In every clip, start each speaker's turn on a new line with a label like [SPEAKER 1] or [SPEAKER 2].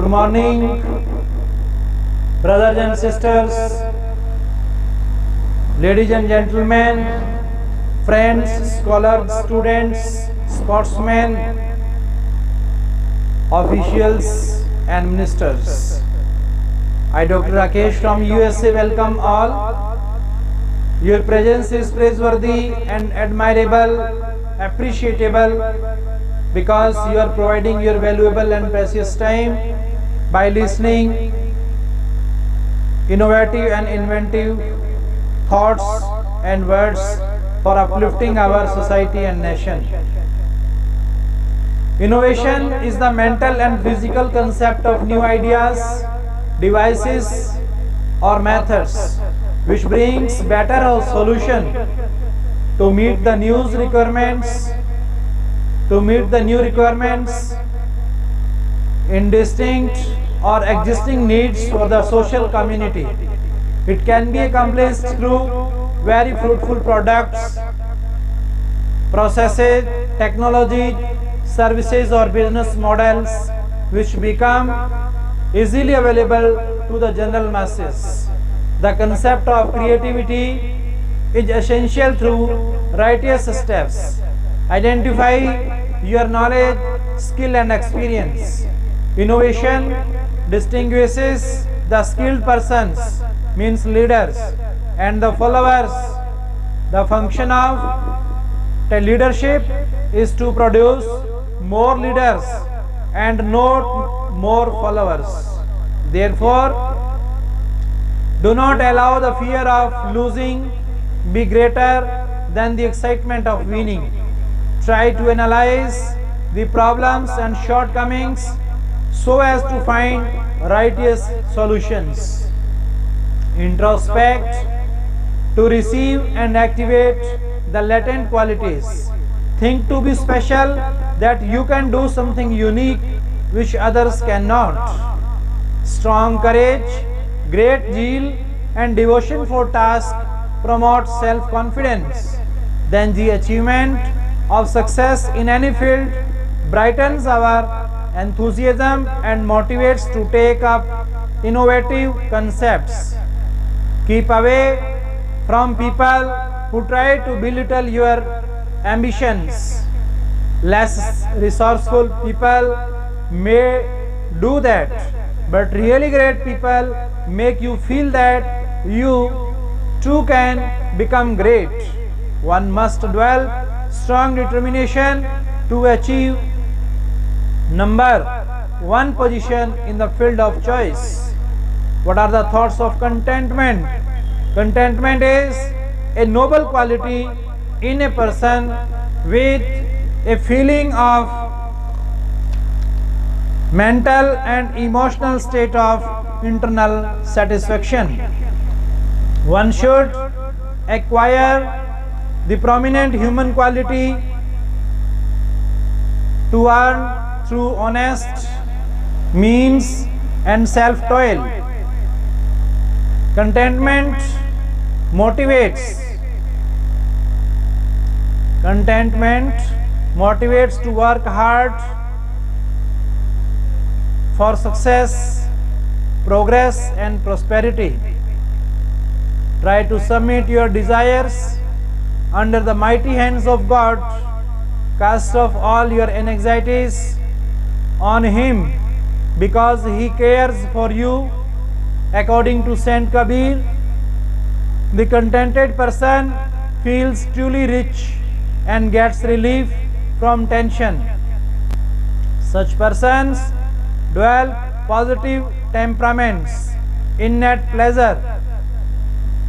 [SPEAKER 1] morning, brothers and sisters, ladies and gentlemen, friends, scholars, students, sportsmen, officials and ministers. I, Dr. Rakesh from USA, welcome all. Your presence is praiseworthy and admirable, appreciable, because you are providing your valuable and precious time by listening innovative and inventive thoughts and words for uplifting our society and nation. Innovation is the mental and physical concept of new ideas, devices or methods which brings better solution to meet the new requirements in distinct or existing needs for the social community. It can be accomplished through very fruitful products, processes, technology, services or business models which become easily available to the general masses. The concept of creativity is essential through various steps. Identify your knowledge, skill and experience. Innovation distinguishes the skilled persons, means leaders, and the followers. The function of the leadership is to produce more leaders and not more followers. Therefore, do not allow the fear of losing be greater than the excitement of winning. Try to analyze the problems and shortcomings so as to find righteous solutions. Introspect to receive and activate the latent qualities. Think to be special, that you can do something unique which others cannot. Strong courage, great zeal and devotion for task promotes self-confidence. Then the achievement of success in any field brightens our enthusiasm and motivates to take up innovative concepts. Keep away from people who try to belittle your ambitions. Less resourceful people may do that, but really great people make you feel that you too can become great. One must develop strong determination to achieve number one position in the field of choice. What are the thoughts of contentment? Contentment is a noble quality in a person with a feeling of mental and emotional state of internal satisfaction. One should acquire the prominent human quality to earn through honest means and self-toil. Contentment motivates to work hard for success, progress and prosperity. Try to submit your desires under the mighty hands of God. Cast off all your anxieties on Him, because He cares for you. According to Saint Kabir, the contented person feels truly rich and gets relief from tension. Such persons develop positive temperaments, innate pleasure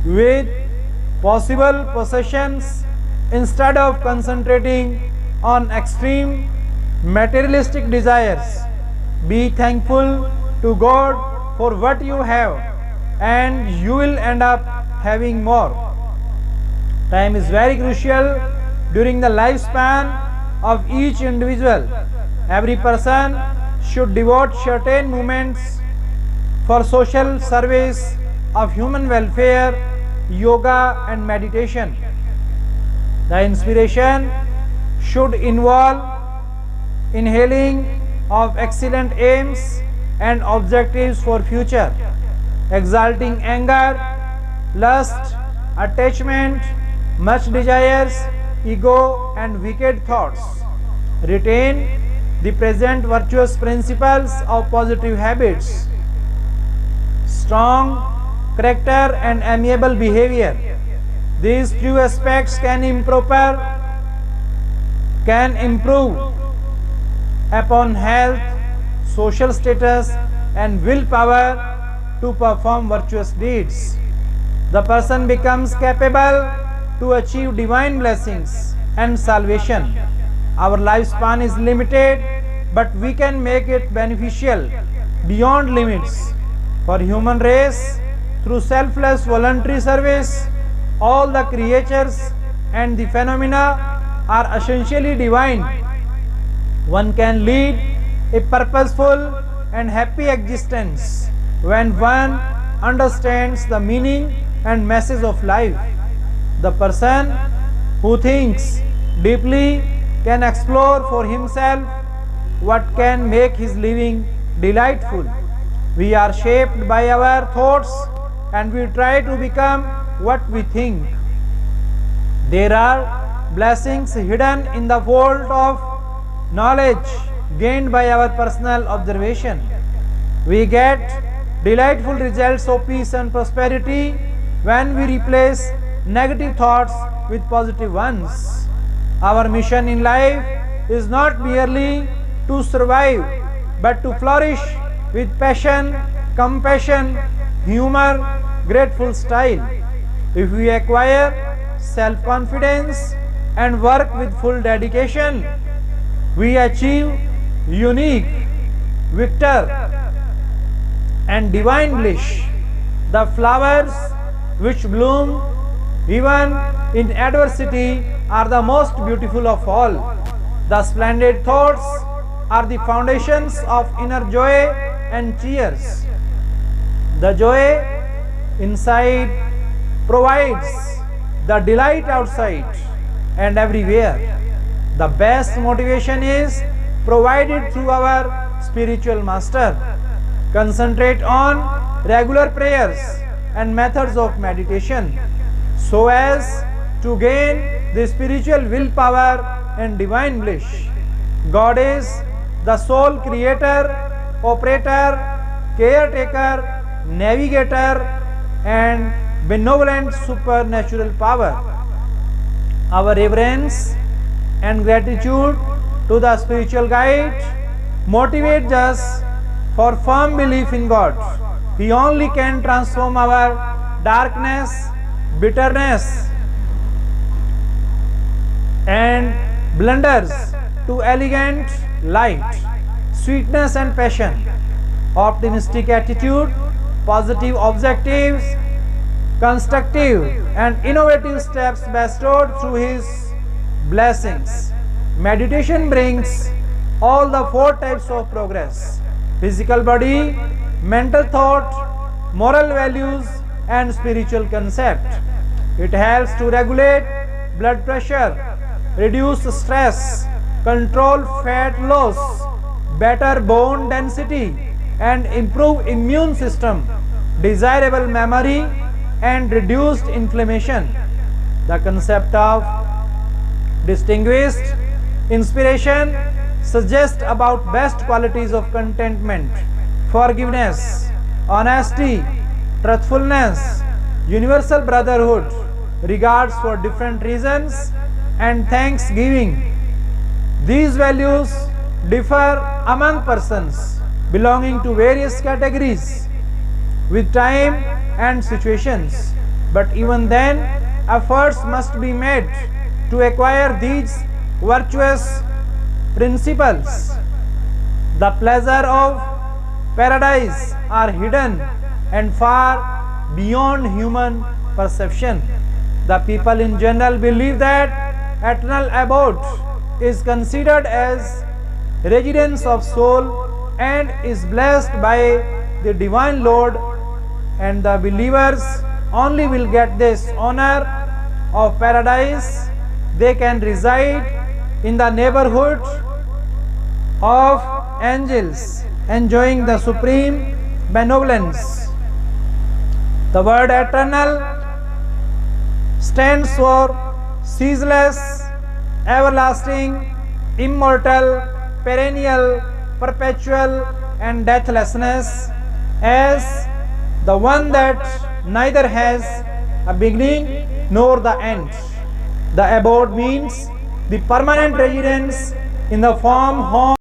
[SPEAKER 1] with possible possessions instead of concentrating on extreme materialistic desires. Be thankful to God for what you have, and you will end up having more. Time is very crucial during the lifespan of each individual. Every person should devote certain moments for social service of human welfare, yoga and meditation. The inspiration should involve inhaling of excellent aims and objectives for future, exalting anger, lust, attachment, much desires, ego and wicked thoughts. Retain the present virtuous principles of positive habits, strong character and amiable behavior. These few aspects can improve upon health, social status and willpower to perform virtuous deeds. The person becomes capable to achieve divine blessings and salvation. Our lifespan is limited, but we can make it beneficial beyond limits for human race through selfless voluntary service. All the creatures and the phenomena are essentially divine. One can lead a purposeful and happy existence when one understands the meaning and message of life. The person who thinks deeply can explore for himself what can make his living delightful. We are shaped by our thoughts and we try to become what we think. There are blessings hidden in the vault of knowledge gained by our personal observation. We get delightful results of peace and prosperity when we replace negative thoughts with positive ones. Our mission in life is not merely to survive, but to flourish with passion, compassion, humor, grateful style. If we acquire self-confidence and work with full dedication, we achieve unique victor and divine bliss. The flowers which bloom even in adversity are the most beautiful of all. The splendid thoughts are the foundations of inner joy and cheers. The joy inside provides the delight outside and everywhere. The best motivation is provided through our spiritual master. Concentrate on regular prayers and methods of meditation so as to gain the spiritual willpower and divine bliss. God is the sole creator, operator, caretaker, navigator and benevolent supernatural power. Our reverence and gratitude to the spiritual guide motivates us for firm belief in God. He only can transform our darkness, bitterness and blunders to elegant light, sweetness and passion, optimistic attitude, positive objectives, constructive and innovative steps bestowed through His blessings. Meditation brings all the four types of progress: physical body, mental thought, moral values and spiritual concept. It helps to regulate blood pressure, reduce stress, control fat loss, better bone density and improve immune system, desirable memory and reduced inflammation. The concept of distinguished inspiration suggests about best qualities of contentment, forgiveness, honesty, truthfulness, universal brotherhood, regards for different reasons and thanksgiving. These values differ among persons belonging to various categories with time and situations, but even then efforts must be made to acquire these virtuous principles. The pleasure of paradise are hidden and far beyond human perception. The people in general believe that eternal abode is considered as residence of soul and is blessed by the divine Lord, and the believers only will get this honor of paradise. They can reside in the neighborhood of angels enjoying the supreme benevolence. The word eternal stands for ceaseless, everlasting, immortal, perennial, perpetual, and deathlessness, as the one that neither has a beginning nor the end. The abode means the permanent residence in the form, home,